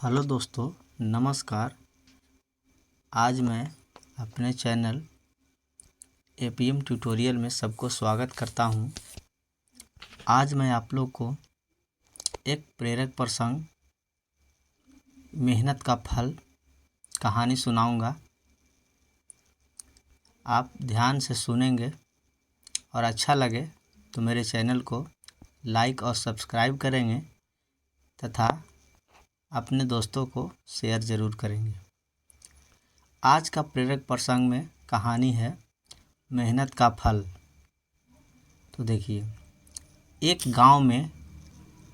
Hello दोस्तों, नमस्कार। आज मैं अपने चैनल एपीएम ट्यूटोरियल में सबको स्वागत करता हूं। आज मैं आप लोग को एक प्रेरक प्रसंग मेहनत का फल कहानी सुनाऊंगा। आप ध्यान से सुनेंगे और अच्छा लगे तो मेरे चैनल को लाइक और सब्सक्राइब करेंगे तथा अपने दोस्तों को शेयर ज़रूर करेंगे। आज का प्रेरक प्रसंग में कहानी है मेहनत का फल। तो देखिए, एक गांव में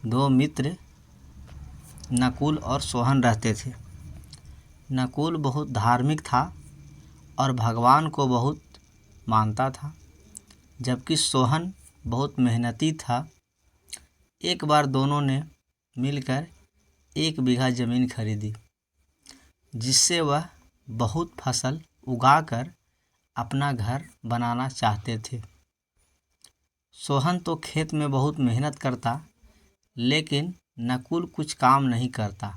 दो मित्र नकुल और सोहन रहते थे। नकुल बहुत धार्मिक था और भगवान को बहुत मानता था, जबकि सोहन बहुत मेहनती था। एक बार दोनों ने मिलकर 1 बीघा ज़मीन खरीदी, जिससे वह बहुत फसल उगाकर अपना घर बनाना चाहते थे। सोहन तो खेत में बहुत मेहनत करता, लेकिन नकुल कुछ काम नहीं करता,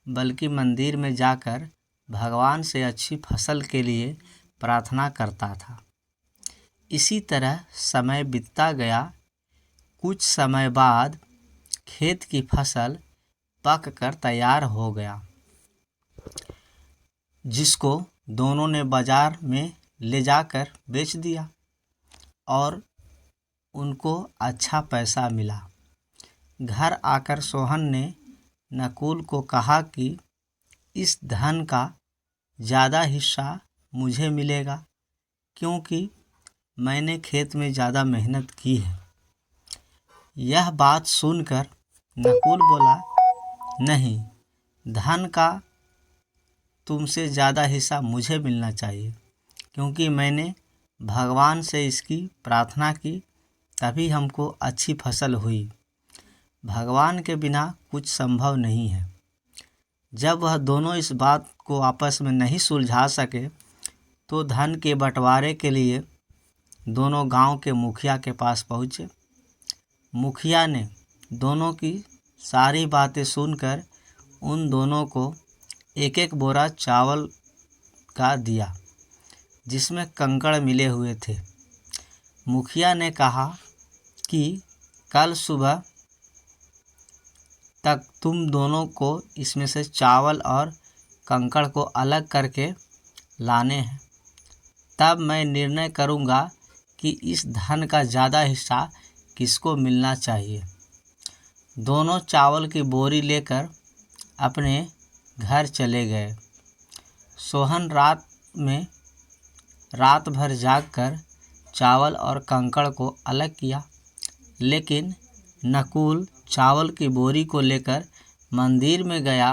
बल्कि मंदिर में जाकर भगवान से अच्छी फसल के लिए प्रार्थना करता था। इसी तरह समय बीतता गया। कुछ समय बाद खेत की फसल पक कर तैयार हो गया, जिसको दोनों ने बाजार में ले जाकर बेच दिया और उनको अच्छा पैसा मिला। घर आकर सोहन ने नकुल को कहा कि इस धन का ज़्यादा हिस्सा मुझे मिलेगा, क्योंकि मैंने खेत में ज़्यादा मेहनत की है। यह बात सुनकर नकुल बोला, नहीं, धन का तुमसे ज़्यादा हिस्सा मुझे मिलना चाहिए, क्योंकि मैंने भगवान से इसकी प्रार्थना की, तभी हमको अच्छी फसल हुई। भगवान के बिना कुछ संभव नहीं है। जब वह दोनों इस बात को आपस में नहीं सुलझा सके, तो धन के बंटवारे के लिए दोनों गांव के मुखिया के पास पहुँचे। मुखिया ने दोनों की सारी बातें सुनकर उन दोनों को 1-1 बोरा चावल का दिया, जिसमें कंकड़ मिले हुए थे। मुखिया ने कहा कि कल सुबह तक तुम दोनों को इसमें से चावल और कंकड़ को अलग करके लाने हैं, तब मैं निर्णय करूंगा कि इस धन का ज़्यादा हिस्सा किसको मिलना चाहिए। दोनों चावल की बोरी लेकर अपने घर चले गए। सोहन रात भर जागकर चावल और कंकड़ को अलग किया, लेकिन नकुल चावल की बोरी को लेकर मंदिर में गया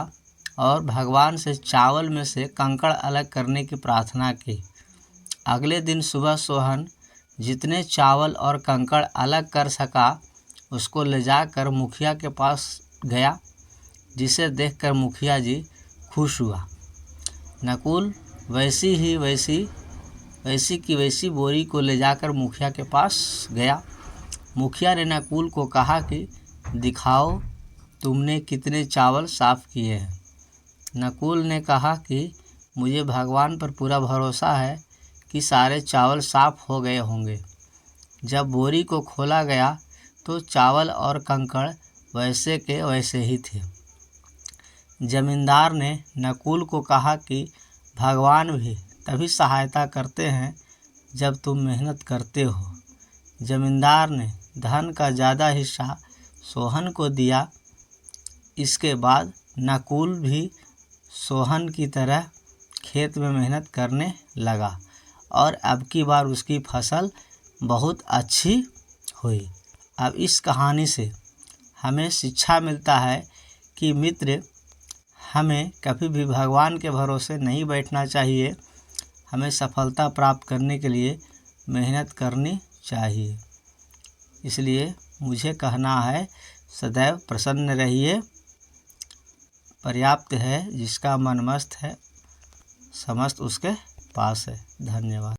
और भगवान से चावल में से कंकड़ अलग करने की प्रार्थना की। अगले दिन सुबह सोहन जितने चावल और कंकड़ अलग कर सका, उसको ले जाकर मुखिया के पास गया, जिसे देखकर मुखिया जी खुश हुआ। नकुल वैसी की वैसी बोरी को ले जाकर मुखिया के पास गया। मुखिया ने नकुल को कहा कि दिखाओ तुमने कितने चावल साफ किए हैं। नकुल ने कहा कि मुझे भगवान पर पूरा भरोसा है कि सारे चावल साफ हो गए होंगे। जब बोरी को खोला गया तो चावल और कंकड़ वैसे के वैसे ही थे। जमींदार ने नकुल को कहा कि भगवान भी तभी सहायता करते हैं जब तुम मेहनत करते हो। जमींदार ने धन का ज़्यादा हिस्सा सोहन को दिया। इसके बाद नकुल भी सोहन की तरह खेत में मेहनत करने लगा और अब की बार उसकी फसल बहुत अच्छी हुई। अब इस कहानी से हमें शिक्षा मिलता है कि मित्र, हमें कभी भी भगवान के भरोसे नहीं बैठना चाहिए। हमें सफलता प्राप्त करने के लिए मेहनत करनी चाहिए। इसलिए मुझे कहना है, सदैव प्रसन्न रहिए। पर्याप्त है जिसका मन मस्त है, समस्त उसके पास है। धन्यवाद।